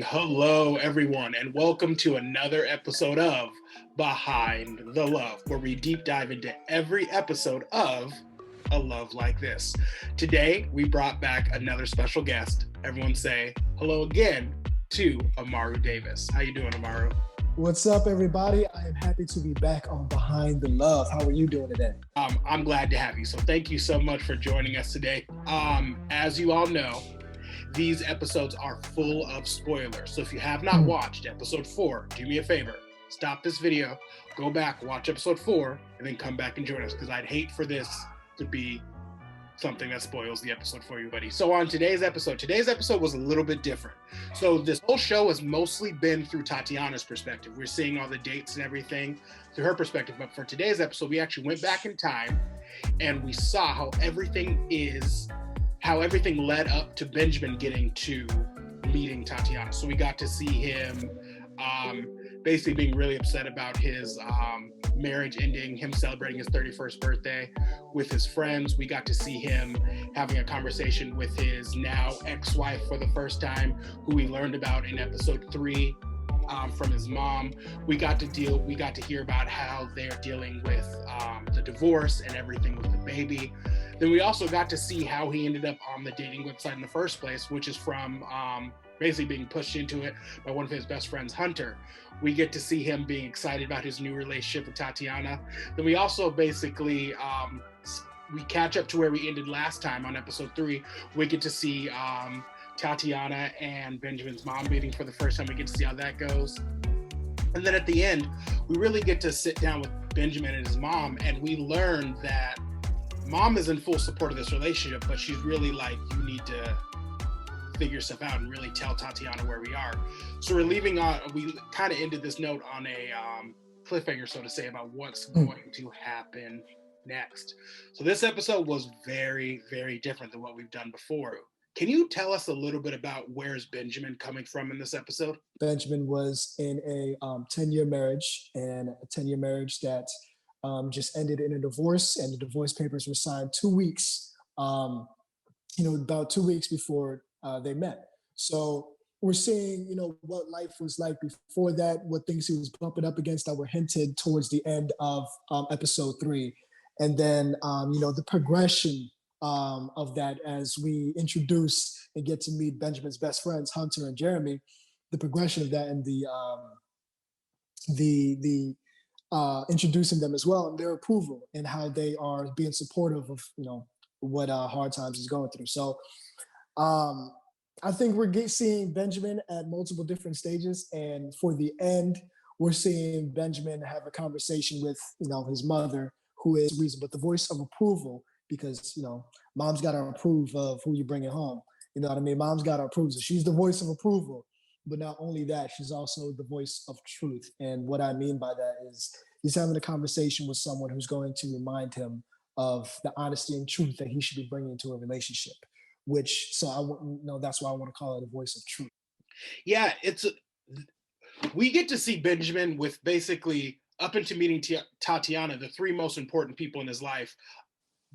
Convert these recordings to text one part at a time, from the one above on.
Hello, everyone, and welcome to another episode of Behind the Love, where we deep dive into every episode of A Love Like This. Today, we brought back another special guest. Everyone say hello again to Amaru Davis. How you doing, Amaru? What's up, everybody? I am happy to be back on Behind the Love. How are you doing today? I'm glad to have you. So thank you so much for joining us today. As you all know, these episodes are full of spoilers. So if you have not watched episode 4, do me a favor. Stop this video, go back, watch episode 4, and then come back and join us, because I'd hate for this to be something that spoils the episode for you, buddy. So on today's episode was a little bit different. So this whole show has mostly been through Tatiana's perspective. We're seeing all the dates and everything through her perspective. But for today's episode, we actually went back in time and we saw how everything led up to Benjamin getting to meeting Tatiana. So we got to see him basically being really upset about his marriage ending, him celebrating his 31st birthday with his friends. We got to see him having a conversation with his now ex-wife for the first time, who we learned about in episode 3 from his mom. We got to hear about how they're dealing with the divorce and everything with the baby. Then we also got to see how he ended up on the dating website in the first place, which is from basically being pushed into it by one of his best friends, Hunter. We get to see him being excited about his new relationship with Tatiana. Then we also basically, we catch up to where we ended last time on episode 3. We get to see Tatiana and Benjamin's mom meeting for the first time. We get to see how that goes. And then at the end, we really get to sit down with Benjamin and his mom, and we learn that mom is in full support of this relationship, but she's really like, you need to figure stuff out and really tell Tatiana where we are. So we kind of ended this note on a cliffhanger, so to say, about what's going to happen next. So this episode was very, very different than what we've done before. Can you tell us a little bit about where's Benjamin coming from in this episode? Benjamin was in a 10-year marriage, and a 10-year marriage that just ended in a divorce, and the divorce papers were signed 2 weeks, about 2 weeks before they met. So we're seeing, what life was like before that, what things he was bumping up against that were hinted towards the end of episode 3. And then, the progression of that as we introduce and get to meet Benjamin's best friends, Hunter and Jeremy, the progression of that and the introducing them as well, and their approval and how they are being supportive of what Hard Times is going through. So I think we're seeing Benjamin at multiple different stages, and for the end, we're seeing Benjamin have a conversation with his mother, who is reason, but the voice of approval, because mom's got to approve of who you're bringing home. You know what I mean? Mom's got to approve. So she's the voice of approval. But not only that, she's also the voice of truth. And what I mean by that is he's having a conversation with someone who's going to remind him of the honesty and truth that he should be bringing into a relationship. That's why I want to call it a voice of truth. Yeah, we get to see Benjamin with basically, up into meeting Tatiana, the 3 most important people in his life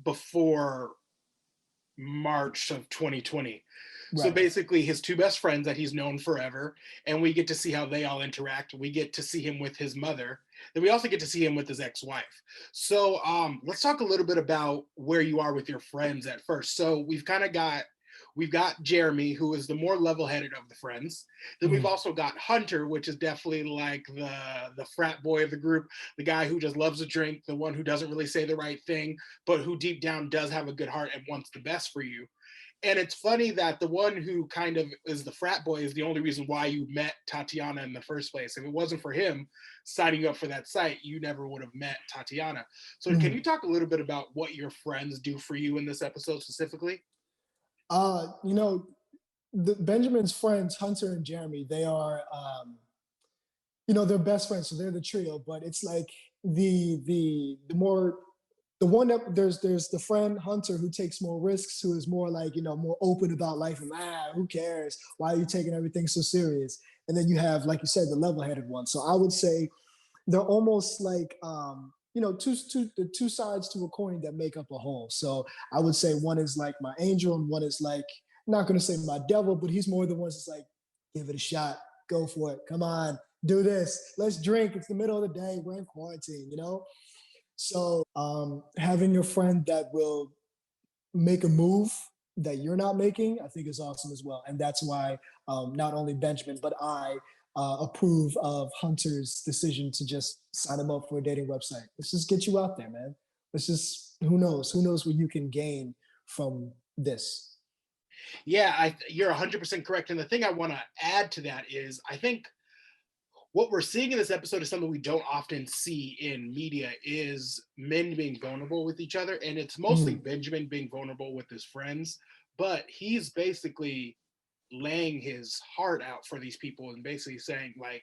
before March of 2020. Right. So basically his 2 best friends that he's known forever, and we get to see how they all interact. We get to see him with his mother. Then we also get to see him with his ex-wife. So let's talk a little bit about where you are with your friends at first. So we've got Jeremy, who is the more level-headed of the friends. Then we've also got Hunter, which is definitely like the frat boy of the group, the guy who just loves to drink, the one who doesn't really say the right thing, but who deep down does have a good heart and wants the best for you. And it's funny that the one who kind of is the frat boy is the only reason why you met Tatiana in the first place. If it wasn't for him signing up for that site, you never would have met Tatiana. So can you talk a little bit about what your friends do for you in this episode specifically? Benjamin's friends, Hunter and Jeremy, they are, they're best friends, so they're the trio. But it's like the one that there's the friend Hunter who takes more risks, who is more like more open about life and who cares? Why are you taking everything so serious? And then you have, like you said, the level-headed one. So I would say they're almost like the two sides to a coin that make up a whole. So I would say one is like my angel and one is like, not going to say my devil, but he's more the one that's like, give it a shot. Go for it. Come on, do this. Let's drink. It's the middle of the day. We're in quarantine, you know? So having a friend that will make a move that you're not making, I think is awesome as well. And that's why not only Benjamin, but I approve of Hunter's decision to just sign him up for a dating website. Let's just get you out there, man. Let's just, who knows what you can gain from this. Yeah, you're 100% correct. And the thing I want to add to that is I think what we're seeing in this episode is something we don't often see in media is men being vulnerable with each other. And it's mostly Benjamin being vulnerable with his friends, but he's basically laying his heart out for these people and basically saying, like,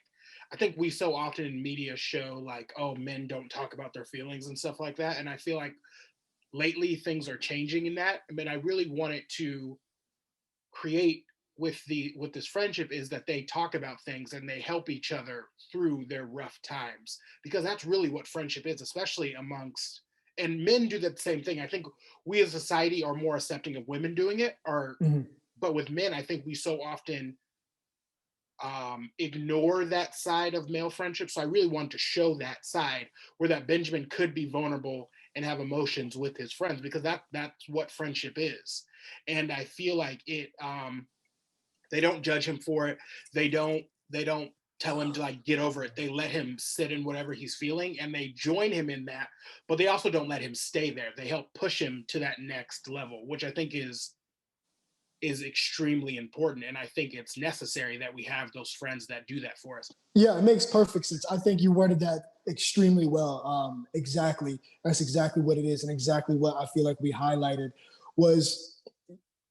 I think we so often in media show like, oh, men don't talk about their feelings and stuff like that. And I feel like lately things are changing in that. I mean, I really wanted to create with this friendship is that they talk about things and they help each other through their rough times, because that's really what friendship is, especially amongst, and men do the same thing. I think we as a society are more accepting of women doing it, or but with men, I think we so often ignore that side of male friendship. So I really want to show that side where that Benjamin could be vulnerable and have emotions with his friends, because that's what friendship is. And I feel like it they don't judge him for it. They don't tell him to like get over it. They let him sit in whatever he's feeling and they join him in that, but they also don't let him stay there. They help push him to that next level, which I think is extremely important. And I think it's necessary that we have those friends that do that for us. Yeah, it makes perfect sense. I think you worded that extremely well. Exactly. That's exactly what it is. And exactly what I feel like we highlighted was,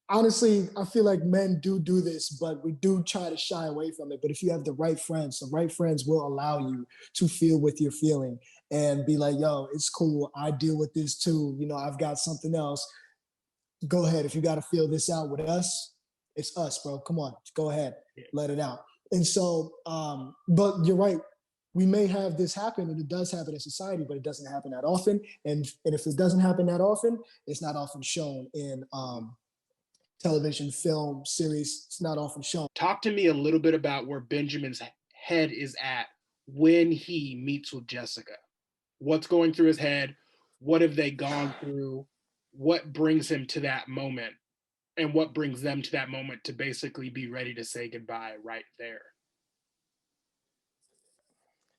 honestly, I feel like men do this, but we do try to shy away from it. But if you have the right friends will allow you to feel what you're feeling and be like, yo, it's cool. I deal with this too. You know, I've got something else. Go ahead. If you got to feel this out with us, it's us, bro. Come on, go ahead, let it out. And so, but you're right. We may have this happen, and it does happen in society, but it doesn't happen that often. And if it doesn't happen that often, it's not often shown in television, film, series. It's not often shown. Talk to me a little bit about where Benjamin's head is at when he meets with Jessica. What's going through his head? What have they gone through? What brings him to that moment? And what brings them to that moment to basically be ready to say goodbye right there?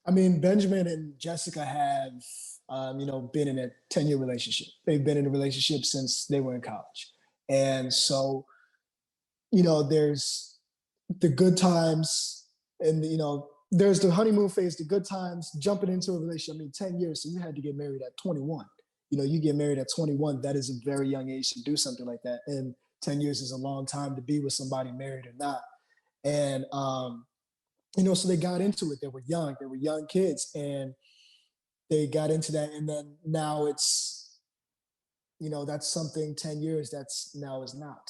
I mean, Benjamin and Jessica have, been in a 10-year relationship. They've been in a relationship since they were in college. And so, there's the good times and, there's the honeymoon phase, the good times, jumping into a relationship. I mean, 10 years. So you had to get married at 21. You get married at 21. That is a very young age to do something like that. And 10 years is a long time to be with somebody, married or not. And, so they got into it. They were young kids, and they got into that. And then now it's, that's something 10 years that's now is not.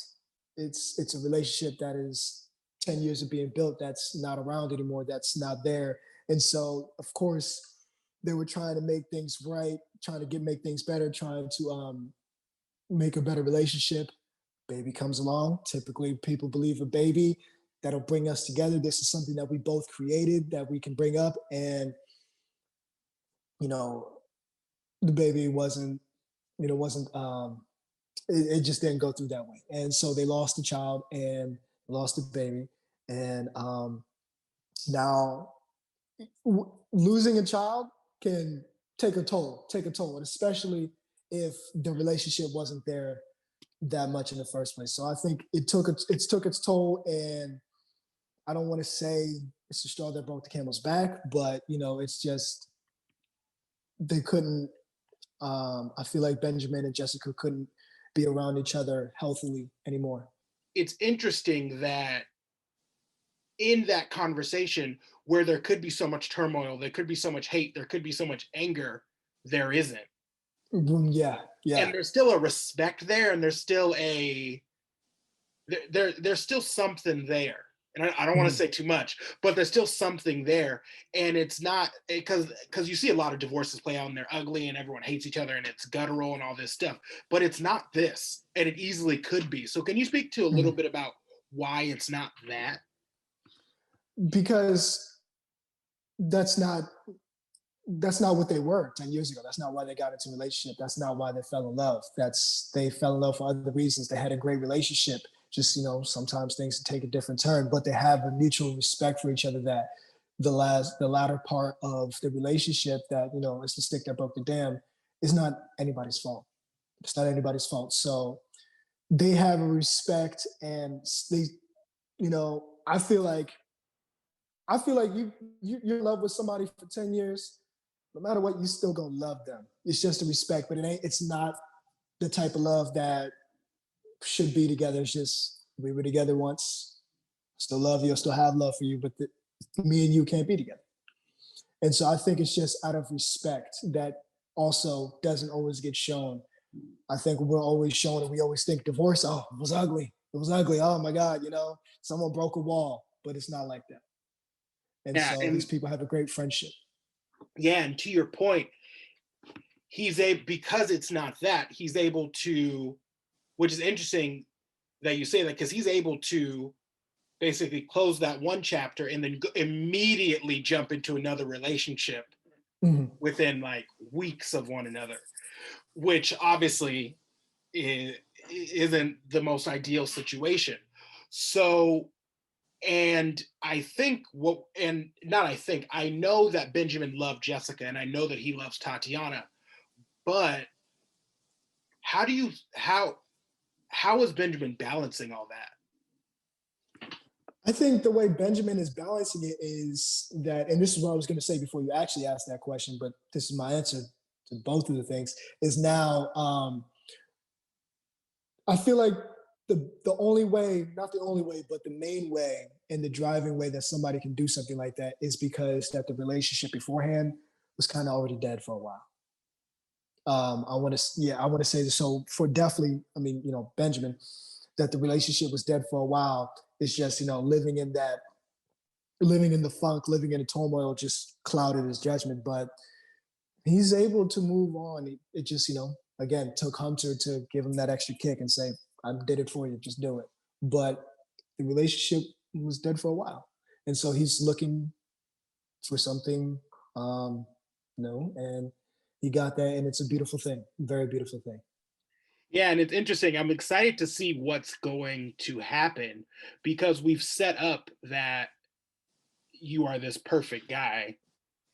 It's a relationship that is 10 years of being built that's not around anymore, that's not there. And so, of course, they were trying to make things right, trying to make things better, trying to make a better relationship. Baby comes along. Typically, people believe a baby that'll bring us together. This is something that we both created that we can bring up. And, the baby it just didn't go through that way. And so they lost the child and lost the baby. And now losing a child can take a toll, and especially if the relationship wasn't there that much in the first place. So I think it took its toll, and I don't want to say it's the straw that broke the camel's back, but it's just they couldn't. I feel like Benjamin and Jessica couldn't be around each other healthily anymore. It's interesting that in that conversation where there could be so much turmoil, there could be so much hate, there could be so much anger, there isn't. Yeah. And there's still a respect there, and there's still there's still something there. And I don't want to say too much, but there's still something there. And it's not because you see a lot of divorces play out and they're ugly and everyone hates each other and it's guttural and all this stuff, but it's not this, and it easily could be. So can you speak to a little bit about why it's not that? because that's not what they were 10 years ago. That's not why they got into a relationship. That's not why they fell in love. They fell in love for other reasons. They had a great relationship. Just, sometimes things take a different turn, but they have a mutual respect for each other that the latter part of the relationship that, is the stick that broke the dam is not anybody's fault. It's not anybody's fault. So they have a respect and they, I feel like you're in love with somebody for 10 years, no matter what, you still gonna love them. It's just a respect, but it's not the type of love that should be together. It's just, we were together once, still love you, I still have love for you, but me and you can't be together. And so I think it's just out of respect that also doesn't always get shown. I think we're always shown and we always think divorce, oh, it was ugly. It was ugly. Oh my God, someone broke a wall, but it's not like that. And Yeah, so and these people have a great friendship. yeah, and to your point, because it's not that, he's able to, which is interesting that you say that, because he's able to basically close that one chapter and then immediately jump into another relationship within like weeks of one another, which obviously isn't the most ideal situation. So, and I know that Benjamin loved Jessica and I know that he loves Tatiana, but how is Benjamin balancing all that? I think the way Benjamin is balancing it is that, and this is what I was going to say before you actually asked that question, but this is my answer to both of the things, is now I feel like the only way, not the only way, but the main way and the driving way that somebody can do something like that is because that the relationship beforehand was kind of already dead for a while. I want to say this. So for definitely, Benjamin, that the relationship was dead for a while. It's just, living in the funk, living in the turmoil just clouded his judgment, but he's able to move on. It just, again, took Hunter to give him that extra kick and say, I did it for you, just do it. But the relationship was dead for a while. And so he's looking for something, and he got that, and it's a beautiful thing, very beautiful thing. Yeah, and it's interesting. I'm excited to see what's going to happen because we've set up that you are this perfect guy,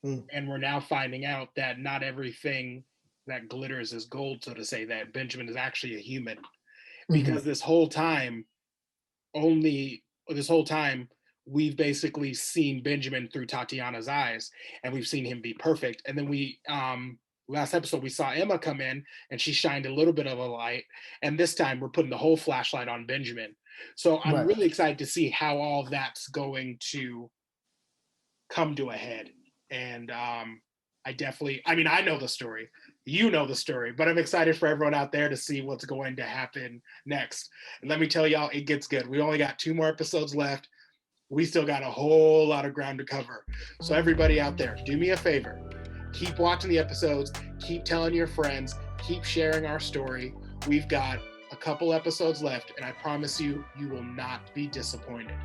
and we're now finding out that not everything that glitters is gold, so to say, that Benjamin is actually a human. Because this whole time, we've basically seen Benjamin through Tatiana's eyes, and we've seen him be perfect. And then last episode, we saw Emma come in and she shined a little bit of a light. And this time we're putting the whole flashlight on Benjamin. So I'm really excited to see how all that's going to come to a head. And I know the story, you know the story, but I'm excited for everyone out there to see what's going to happen next. And let me tell y'all, it gets good. We only got 2 more episodes left. We still got a whole lot of ground to cover. So everybody out there, do me a favor. Keep watching the episodes, keep telling your friends, keep sharing our story. We've got a couple episodes left, and I promise you, you will not be disappointed.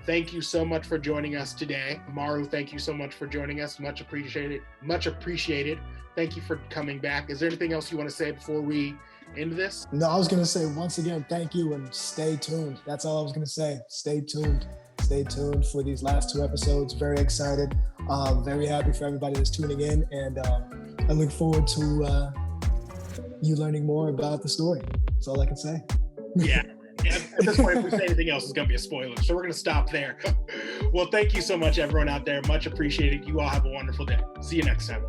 Thank you so much for joining us today. Amaru, thank you so much for joining us. Much appreciated. Much appreciated. Thank you for coming back. Is there anything else you want to say before we end this? No, I was going to say, once again, thank you and stay tuned. That's all I was going to say. Stay tuned. Stay tuned for these last 2 episodes. Very excited. Very happy for everybody that's tuning in. And I look forward to you learning more about the story. That's all I can say. Yeah. At this point, if we say anything else, it's going to be a spoiler. So we're going to stop there. Well, thank you so much, everyone out there. Much appreciated. You all have a wonderful day. See you next time.